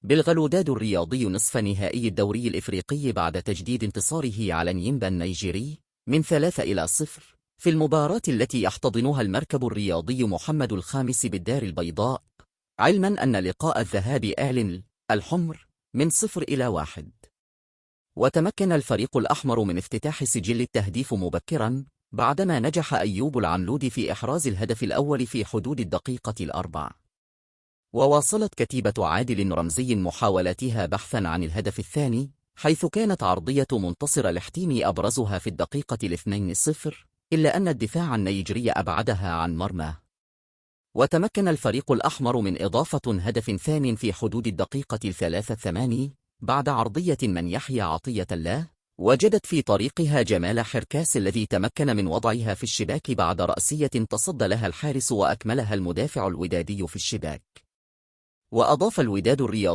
بلغ الوداد الرياضي نصف نهائي الدوري الإفريقي بعد تجديد انتصاره على نيمبا النيجيري من 3-0 في المباراة التي يحتضنها المركب الرياضي محمد الخامس بالدار البيضاء، علما أن لقاء الذهاب أعلن الحمر من 0-1. وتمكن الفريق الأحمر من افتتاح سجل التهديف مبكرا بعدما نجح أيوب العنلود في إحراز الهدف الأول في حدود الدقيقة الأربع. وواصلت كتيبة عادل رمزي محاولاتها بحثا عن الهدف الثاني، حيث كانت عرضية منتصر الحتيمي أبرزها في الدقيقة 2-0، إلا أن الدفاع النيجري أبعدها عن مرماه. وتمكن الفريق الأحمر من إضافة هدف ثانٍ في حدود الدقيقة 83 بعد عرضية من يحيى عطية الله، وجدت في طريقها جمال حركاس الذي تمكن من وضعها في الشباك بعد رأسية تصدى لها الحارس وأكملها المدافع الودادي في الشباك. وأضاف الوداد الرياضي